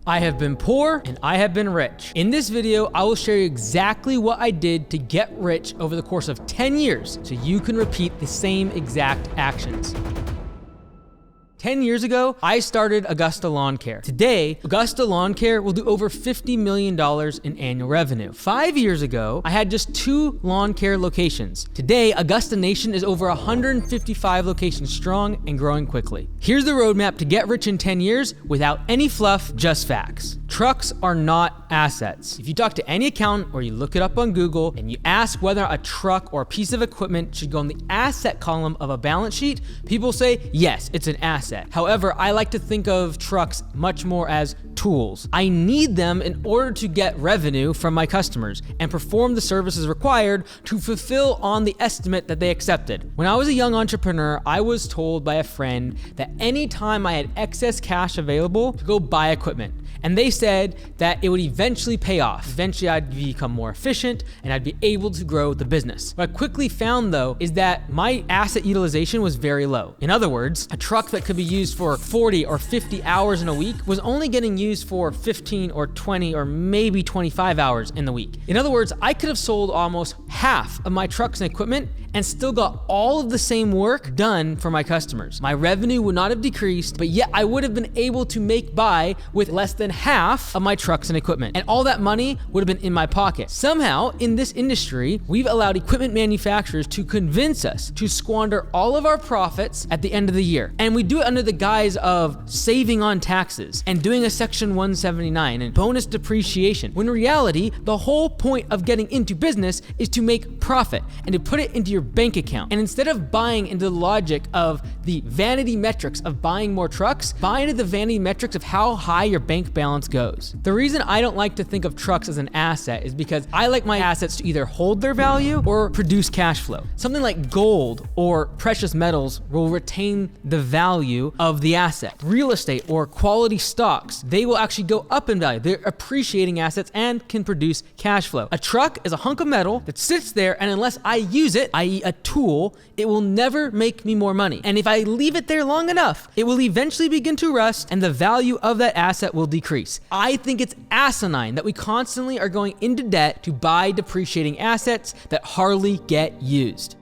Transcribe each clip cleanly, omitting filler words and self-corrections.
I have been poor and I have been rich. In this video, I will share you exactly what I did to get rich over the course of 10 years so you can repeat the same exact actions. 10 years ago, I started Augusta Lawn Care. Today, Augusta Lawn Care will do over $50 million in annual revenue. 5 years ago, I had just 2 lawn care locations. Today, Augusta Nation is over 155 locations strong and growing quickly. Here's the roadmap to get rich in 10 years without any fluff, just facts. Trucks are not assets. If you talk to any accountant or you look it up on Google and you ask whether a truck or a piece of equipment should go in the asset column of a balance sheet, people say, yes, it's an asset. However, I like to think of trucks much more as tools. I need them in order to get revenue from my customers and perform the services required to fulfill on the estimate that they accepted. When I was a young entrepreneur, I was told by a friend that anytime I had excess cash available to go buy equipment. And they said that it would eventually pay off. Eventually I'd become more efficient and I'd be able to grow the business. What I quickly found though is that my asset utilization was very low. In other words, a truck that could be used for 40 or 50 hours in a week was only getting used for 15 or 20 or maybe 25 hours in the week. In other words, I could have sold almost half of my trucks and equipment and still got all of the same work done for my customers. My revenue would not have decreased, but yet I would have been able to make by with less than half of my trucks and equipment. And all that money would have been in my pocket. Somehow, in this industry, we've allowed equipment manufacturers to convince us to squander all of our profits at the end of the year. And we do it under the guise of saving on taxes and doing a Section 179 and bonus depreciation. When in reality, the whole point of getting into business is to make profit and to put it into your bank account. And instead of buying into the logic of the vanity metrics of buying more trucks, buy into the vanity metrics of how high your bank balance goes. The reason I don't like to think of trucks as an asset is because I like my assets to either hold their value or produce cash flow. Something like gold or precious metals will retain the value of the asset. Real estate or quality stocks, they will actually go up in value. They're appreciating assets and can produce cash flow. A truck is a hunk of metal that sits there, and unless I use it, i.e. a tool, it will never make me more money. And if I leave it there long enough, it will eventually begin to rust and the value of that asset will decrease. I think it's asinine that we constantly are going into debt to buy depreciating assets that hardly get used.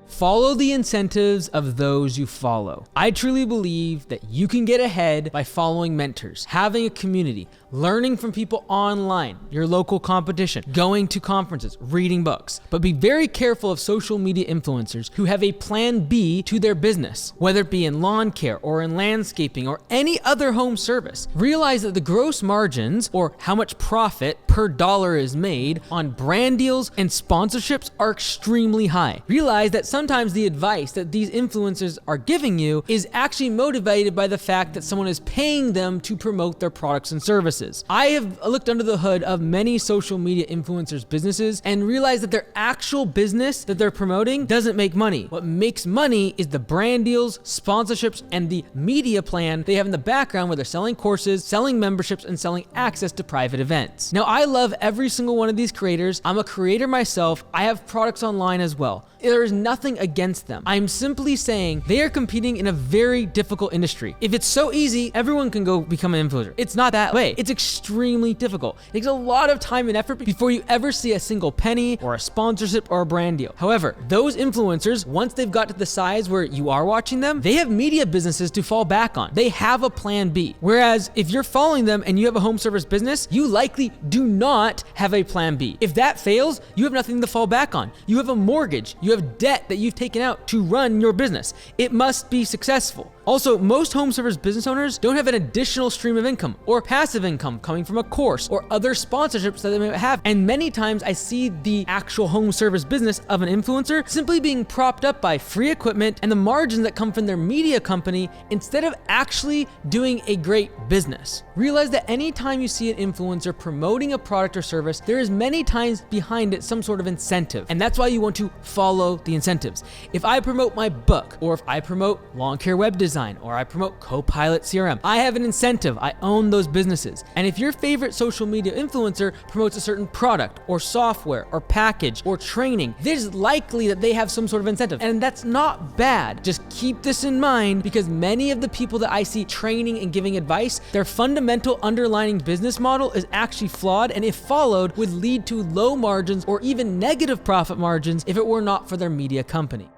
Follow the incentives of those you follow. I truly believe that you can get ahead by following mentors, having a community, learning from people online, your local competition, going to conferences, reading books. But be very careful of social media influencers who have a plan B to their business, whether it be in lawn care or in landscaping or any other home service. Realize that the gross margins, or how much profit per dollar is made on brand deals and sponsorships, are extremely high. Realize that sometimes the advice that these influencers are giving you is actually motivated by the fact that someone is paying them to promote their products and services. I have looked under the hood of many social media influencers' businesses and realized that their actual business that they're promoting doesn't make money. What makes money is the brand deals, sponsorships, and the media plan they have in the background where they're selling courses, selling memberships, and selling access to private events. Now, I love every single one of these creators. I'm a creator myself. I have products online as well. There is nothing against them. I'm simply saying they are competing in a very difficult industry. If it's so easy, everyone can go become an influencer. It's not that way. It's extremely difficult. It takes a lot of time and effort before you ever see a single penny or a sponsorship or a brand deal. However, those influencers, once they've got to the size where you are watching them, they have media businesses to fall back on. They have a plan B. Whereas if you're following them and you have a home service business, you likely do not have a plan B. If that fails, you have nothing to fall back on. You have a mortgage. You have debt that you've taken out to run your business. It must be successful. Also, most home service business owners don't have an additional stream of income or passive income coming from a course or other sponsorships that they may have. And many times I see the actual home service business of an influencer simply being propped up by free equipment and the margins that come from their media company instead of actually doing a great business. Realize that anytime you see an influencer promoting a product or service, there is many times behind it some sort of incentive. And that's why you want to follow the incentives. If I promote my book or if I promote lawn care web design, design, or I promote Copilot CRM. I have an incentive. I own those businesses. And if your favorite social media influencer promotes a certain product or software or package or training, there's likely that they have some sort of incentive. And that's not bad. Just keep this in mind, because many of the people that I see training and giving advice, their fundamental underlying business model is actually flawed, and if followed would lead to low margins or even negative profit margins if it were not for their media company.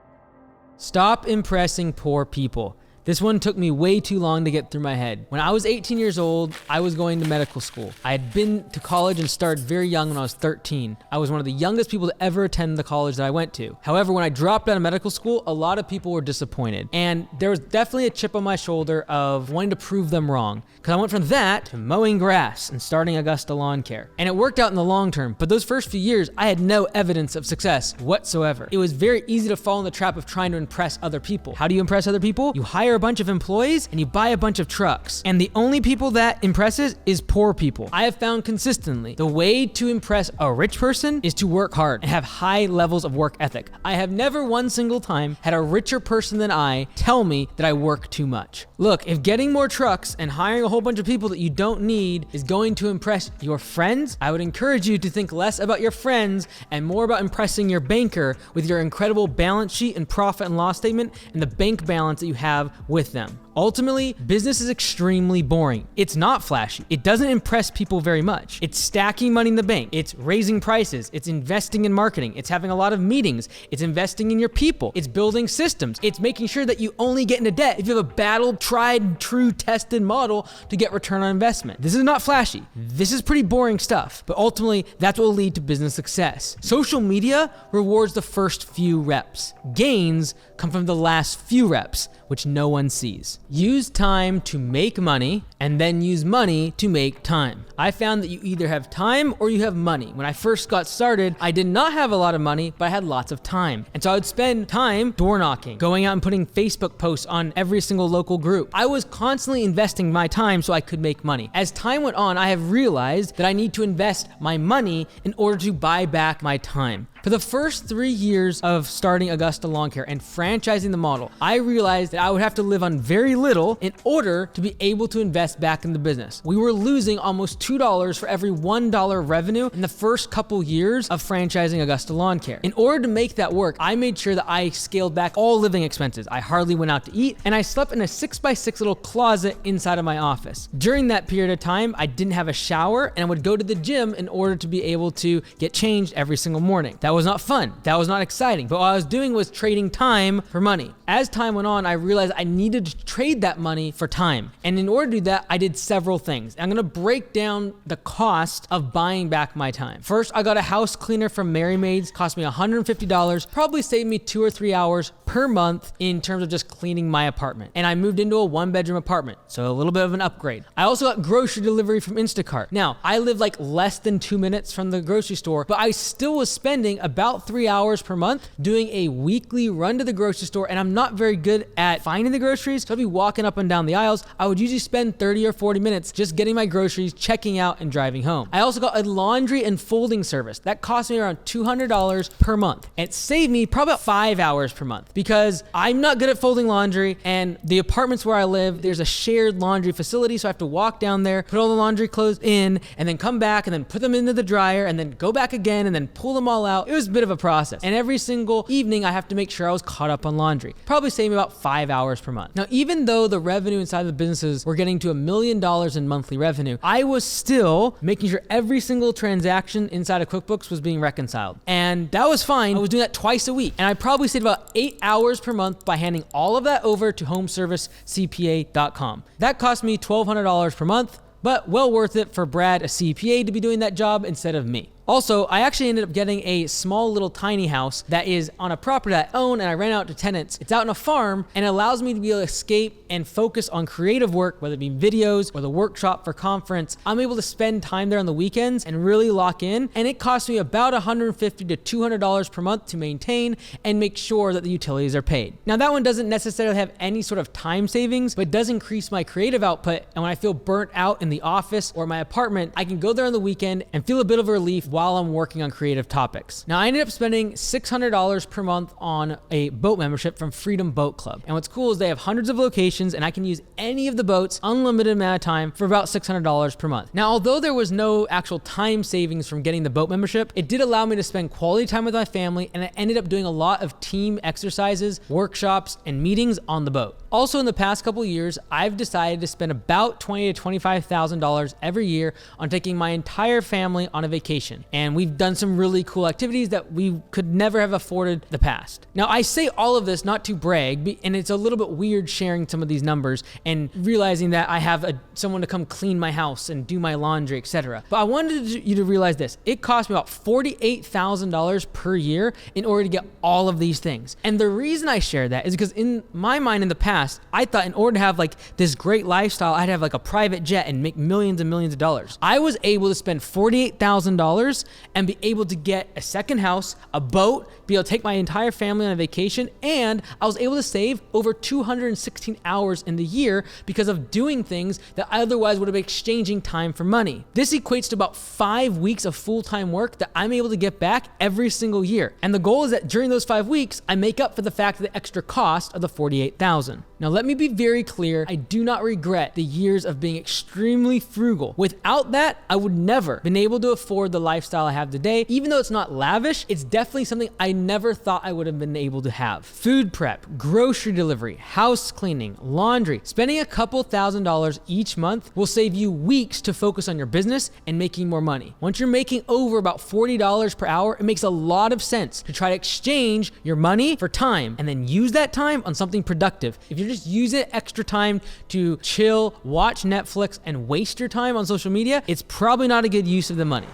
Stop impressing poor people. This one took me way too long to get through my head. When I was 18 years old, I was going to medical school. I had been to college and started very young when I was 13. I was one of the youngest people to ever attend the college that I went to. However, when I dropped out of medical school, a lot of people were disappointed. And there was definitely a chip on my shoulder of wanting to prove them wrong. Because I went from that to mowing grass and starting Augusta Lawn Care. And it worked out in the long term, but those first few years, I had no evidence of success whatsoever. It was very easy to fall in the trap of trying to impress other people. How do you impress other people? You hire a bunch of employees and you buy a bunch of trucks. And the only people that impresses is poor people. I have found consistently the way to impress a rich person is to work hard and have high levels of work ethic. I have never one single time had a richer person than I tell me that I work too much. Look, if getting more trucks and hiring a whole bunch of people that you don't need is going to impress your friends, I would encourage you to think less about your friends and more about impressing your banker with your incredible balance sheet and profit and loss statement and the bank balance that you have with them. Ultimately, business is extremely boring. It's not flashy. It doesn't impress people very much. It's stacking money in the bank. It's raising prices. It's investing in marketing. It's having a lot of meetings. It's investing in your people. It's building systems. It's making sure that you only get into debt if you have a battled, tried, true, tested model to get return on investment. This is not flashy. This is pretty boring stuff, but ultimately, that's what will lead to business success. Social media rewards the first few reps. Gains come from the last few reps, which no one sees. Use time to make money, and then use money to make time. I found that you either have time or you have money. When I first got started, I did not have a lot of money, but I had lots of time. And so I would spend time door knocking, going out and putting Facebook posts on every single local group. I was constantly investing my time so I could make money. As time went on, I have realized that I need to invest my money in order to buy back my time. For the first 3 years of starting Augusta Lawn Care and franchising the model, I realized that I would have to live on very little in order to be able to invest back in the business. We were losing almost $2 for every $1 revenue in the first couple years of franchising Augusta Lawn Care. In order to make that work, I made sure that I scaled back all living expenses. I hardly went out to eat, and I slept in a 6x6 little closet inside of my office. During that period of time, I didn't have a shower, and I would go to the gym in order to be able to get changed every single morning. That was not fun. That was not exciting. But what I was doing was trading time for money. As time went on, I realized I needed to trade that money for time. And in order to do that, I did several things. I'm gonna break down the cost of buying back my time. First, I got a house cleaner from Mary Maids, cost me $150, probably saved me 2 or 3 hours per month in terms of just cleaning my apartment. And I moved into a 1-bedroom apartment, so a little bit of an upgrade. I also got grocery delivery from Instacart. Now, I live like less than 2 minutes from the grocery store, but I still was spending about 3 hours per month doing a weekly run to the grocery store, and I'm not very good at finding the groceries, so I'd be walking up and down the aisles. I would usually spend 30 or 40 minutes just getting my groceries, checking out, and driving home. I also got a laundry and folding service. That cost me around $200 per month, and it saved me probably about 5 hours per month because I'm not good at folding laundry, and the apartments where I live, there's a shared laundry facility, so I have to walk down there, put all the laundry clothes in, and then come back and then put them into the dryer, and then go back again, and then pull them all out. It was a bit of a process. And every single evening, I have to make sure I was caught up on laundry. Probably saved me about 5 hours per month. Now, even though the revenue inside of the businesses were getting to $1 million in monthly revenue, I was still making sure every single transaction inside of QuickBooks was being reconciled. And that was fine. I was doing that twice a week. And I probably saved about 8 hours per month by handing all of that over to homeservicecpa.com. That cost me $1,200 per month, but well worth it for Brad, a CPA, to be doing that job instead of me. Also, I actually ended up getting a small little tiny house that is on a property that I own, and I rent out to tenants. It's out on a farm, and it allows me to be able to escape and focus on creative work, whether it be videos or the workshop for conference. I'm able to spend time there on the weekends and really lock in, and it costs me about $150 to $200 per month to maintain and make sure that the utilities are paid. Now, that one doesn't necessarily have any sort of time savings, but it does increase my creative output, and when I feel burnt out in the office or my apartment, I can go there on the weekend and feel a bit of relief while I'm working on creative topics. Now, I ended up spending $600 per month on a boat membership from Freedom Boat Club. And what's cool is they have hundreds of locations and I can use any of the boats unlimited amount of time for about $600 per month. Now, although there was no actual time savings from getting the boat membership, it did allow me to spend quality time with my family, and I ended up doing a lot of team exercises, workshops, and meetings on the boat. Also, in the past couple of years, I've decided to spend about $20,000 to $25,000 every year on taking my entire family on a vacation. And we've done some really cool activities that we could never have afforded the past. Now, I say all of this not to brag, and it's a little bit weird sharing some of these numbers and realizing that I have someone to come clean my house and do my laundry, etc. But I wanted you to realize this. It cost me about $48,000 per year in order to get all of these things. And the reason I share that is because in my mind in the past, I thought in order to have like this great lifestyle, I'd have like a private jet and make millions and millions of dollars. I was able to spend $48,000 and be able to get a second house, a boat, be able to take my entire family on a vacation, and I was able to save over 216 hours in the year because of doing things that I otherwise would have been exchanging time for money. This equates to about 5 weeks of full-time work that I'm able to get back every single year. And the goal is that during those 5 weeks, I make up for the fact of the extra cost of the $48,000. Now, let me be very clear. I do not regret the years of being extremely frugal. Without that, I would never been able to afford the lifestyle I have today. Even though it's not lavish, it's definitely something I never thought I would have been able to have. Food prep, grocery delivery, house cleaning, laundry. Spending a couple $1,000s each month will save you weeks to focus on your business and making more money. Once you're making over about $40 per hour, it makes a lot of sense to try to exchange your money for time and then use that time on something productive. If you're just using extra time to chill, watch Netflix, and waste your time on social media, it's probably not a good use of the money.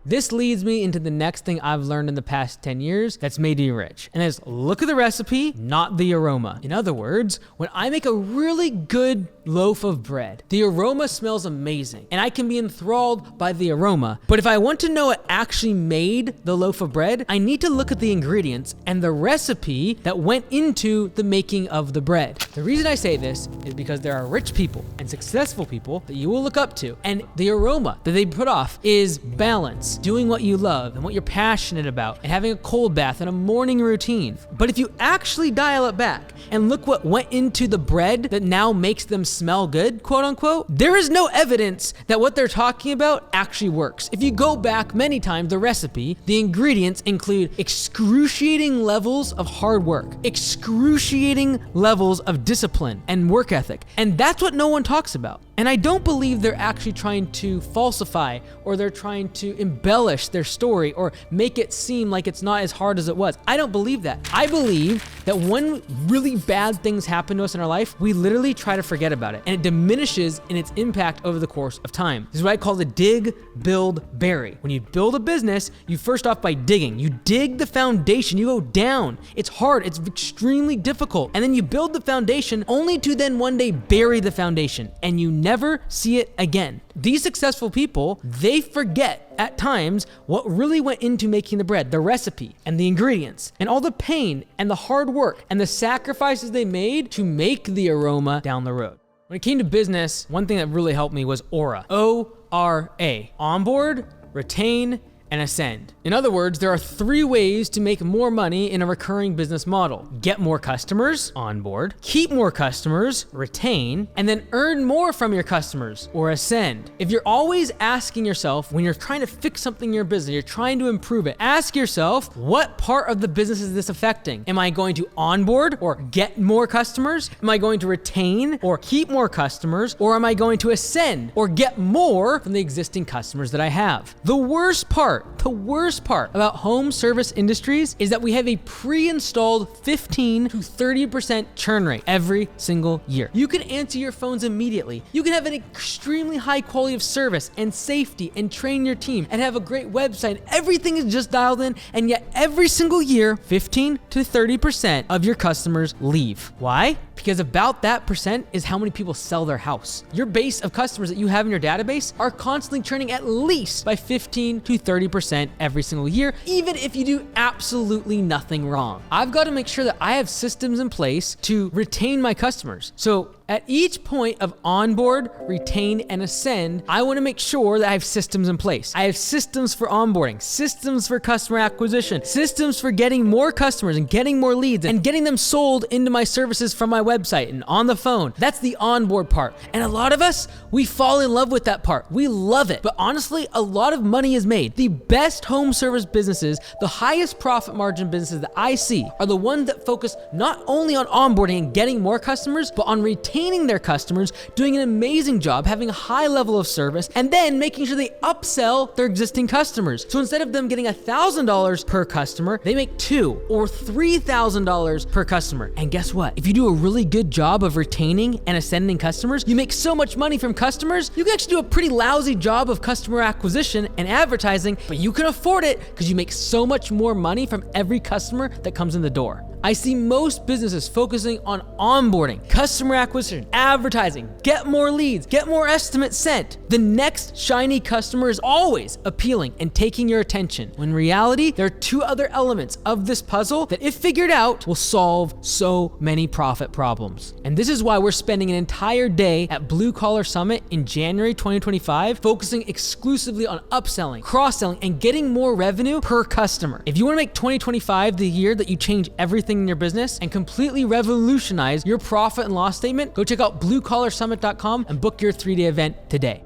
This leads me into the next thing I've learned in the past 10 years that's made me rich. And that's look at the recipe, not the aroma. In other words, when I make a really good loaf of bread, the aroma smells amazing and I can be enthralled by the aroma. But if I want to know what actually made the loaf of bread, I need to look at the ingredients and the recipe that went into the making of the bread. The reason I say this is because there are rich people and successful people that you will look up to, and the aroma that they put off is balance, doing what you love and what you're passionate about, and having a cold bath and a morning routine. But if you actually dial it back and look what went into the bread that now makes them smell good, quote unquote, there is no evidence that what they're talking about actually works. If you go back many times, the recipe, the ingredients include excruciating levels of hard work, excruciating levels of discipline and work ethic. And that's what no one talks about. And I don't believe they're actually trying to falsify or they're trying to embellish their story or make it seem like it's not as hard as it was. I don't believe that. I believe that when really bad things happen to us in our life, we literally try to forget about it, and it diminishes in its impact over the course of time. This is what I call the dig, build, bury. When you build a business, you first off by digging. You dig the foundation, you go down. It's hard, it's extremely difficult. And then you build the foundation only to then one day bury the foundation, and you never see it again. These successful people, they forget at times what really went into making the bread, the recipe and the ingredients and all the pain and the hard work and the sacrifices they made to make the aroma down the road. When it came to business, one thing that really helped me was Aura. O-R-A. Onboard, retain, and ascend. In other words, there are 3 ways to make more money in a recurring business model. Get more customers, onboard, keep more customers, retain, and then earn more from your customers, or ascend. If you're always asking yourself, when you're trying to fix something in your business, you're trying to improve it, ask yourself, what part of the business is this affecting? Am I going to onboard or get more customers? Am I going to retain or keep more customers? Or am I going to ascend or get more from the existing customers that I have? The worst part about home service industries is that we have a pre-installed 15 to 30% churn rate every single year. You can answer your phones immediately. You can have an extremely high quality of service and safety and train your team and have a great website. Everything is just dialed in, and yet every single year, 15 to 30% of your customers leave. Why? Because about that percent is how many people sell their house. Your base of customers that you have in your database are constantly churning at least by 15 to 30% every single year, even if you do absolutely nothing wrong. I've got to make sure that I have systems in place to retain my customers. So At each point of onboard, retain, and ascend, I want to make sure that I have systems in place. I have systems for onboarding, systems for customer acquisition, systems for getting more customers and getting more leads and getting them sold into my services from my website and on the phone. That's the onboard part. And a lot of us, we fall in love with that part. We love it. But honestly, a lot of money is made. The best home service businesses, the highest profit margin businesses that I see are the ones that focus not only on onboarding and getting more customers, but on retaining their customers, doing an amazing job, having a high level of service, and then making sure they upsell their existing customers. So instead of them getting $1,000 per customer, they make $2,000 or $3,000 per customer. And guess what? If you do a really good job of retaining and ascending customers, you make so much money from customers, you can actually do a pretty lousy job of customer acquisition and advertising, but you can afford it because you make so much more money from every customer that comes in the door. I see most businesses focusing on onboarding, customer acquisition, advertising, get more leads, get more estimates sent. The next shiny customer is always appealing and taking your attention. When in reality, there are two other elements of this puzzle that, if figured out, will solve so many profit problems. And this is why we're spending an entire day at Blue Collar Summit in January 2025, focusing exclusively on upselling, cross-selling, and getting more revenue per customer. If you want to make 2025 the year that you change everything in your business and completely revolutionize your profit and loss statement, go check out bluecollarsummit.com and book your 3-day event today.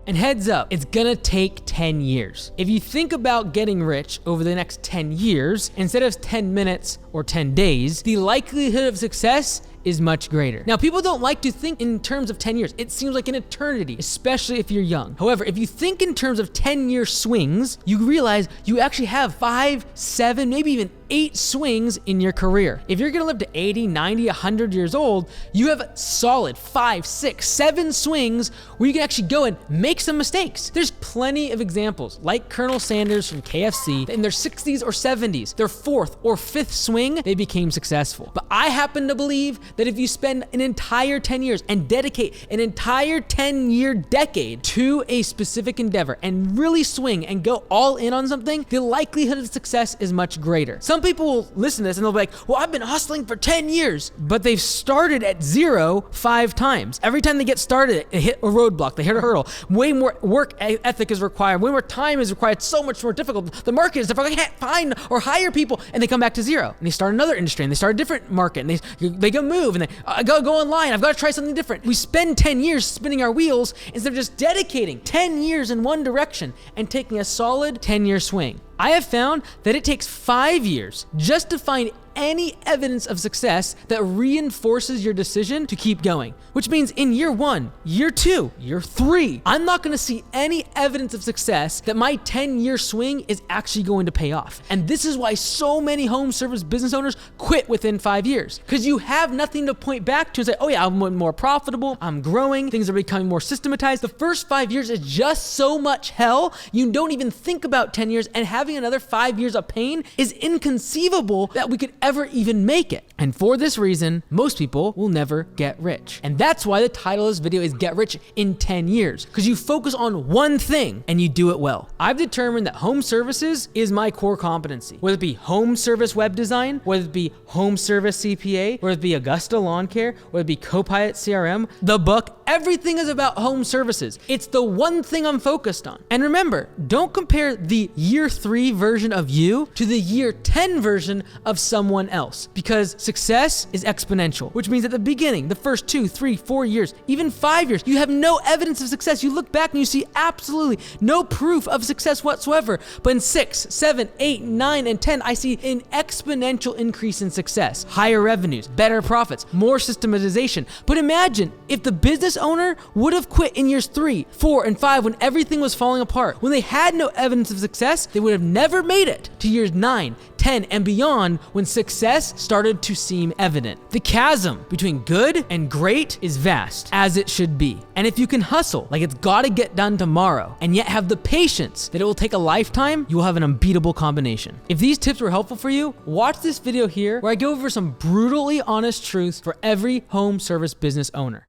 And heads up, it's gonna take 10 years. If you think about getting rich over the next 10 years, instead of 10 minutes or 10 days, the likelihood of success is much greater. Now, people don't like to think in terms of 10 years. It seems like an eternity, especially if you're young. However, if you think in terms of 10-year swings, you realize you actually have 5, 7, maybe even 8 swings in your career. If you're gonna live to 80, 90, 100 years old, you have solid 5, 6, 7 swings where you can actually go and make some mistakes. There's plenty of examples, like Colonel Sanders from KFC, that in their 60s or 70s, their 4th or 5th swing, they became successful. But I happen to believe that if you spend an entire 10 years and dedicate an entire 10-year decade to a specific endeavor and really swing and go all in on something, the likelihood of success is much greater. Some people will listen to this and they'll be like, well, I've been hustling for 10 years, but they've started at 0 5 times. Every time they get started, they hit a roadblock, they hit a hurdle. Way more work ethic is required, way more time is required, so much more difficult. The market is difficult, I can't find or hire people, and they come back to 0. And they start another industry, and they start a different market, and they go move, and they go online, I've got to try something different. We spend 10 years spinning our wheels instead of just dedicating 10 years in one direction and taking a solid 10-year swing. I have found that it takes 5 years just to find any evidence of success that reinforces your decision to keep going. Which means in year 1, year 2, year 3, I'm not gonna see any evidence of success that my 10-year swing is actually going to pay off. And this is why so many home service business owners quit within 5 years. Because you have nothing to point back to and say, oh yeah, I'm more profitable, I'm growing, things are becoming more systematized. The first 5 years is just so much hell, you don't even think about 10 years, and having another 5 years of pain is inconceivable that we could ever even make it. And for this reason, most people will never get rich. And that's why the title of this video is Get Rich in 10 Years, because you focus on one thing and you do it well. I've determined that home services is my core competency, whether it be home service web design, whether it be home service CPA, whether it be Augusta Lawn Care, whether it be Copilot CRM, the book, everything is about home services. It's the one thing I'm focused on. And remember, don't compare the year 3 version of you to the year 10 version of someone else, because success is exponential, which means at the beginning, the first 2, 3, 4 years, even 5 years, you have no evidence of success. You look back and you see absolutely no proof of success whatsoever. But in 6, 7, 8, 9, and 10, I see an exponential increase in success, higher revenues, better profits, more systematization. But imagine if the business owner would have quit in years 3, 4, and 5 when everything was falling apart, when they had no evidence of success, they would have never made it to years 9, 10, and beyond when success started to seem evident. The chasm between good and great is vast, as it should be. And if you can hustle like it's gotta get done tomorrow, and yet have the patience that it will take a lifetime, you will have an unbeatable combination. If these tips were helpful for you, watch this video here where I go over some brutally honest truths for every home service business owner.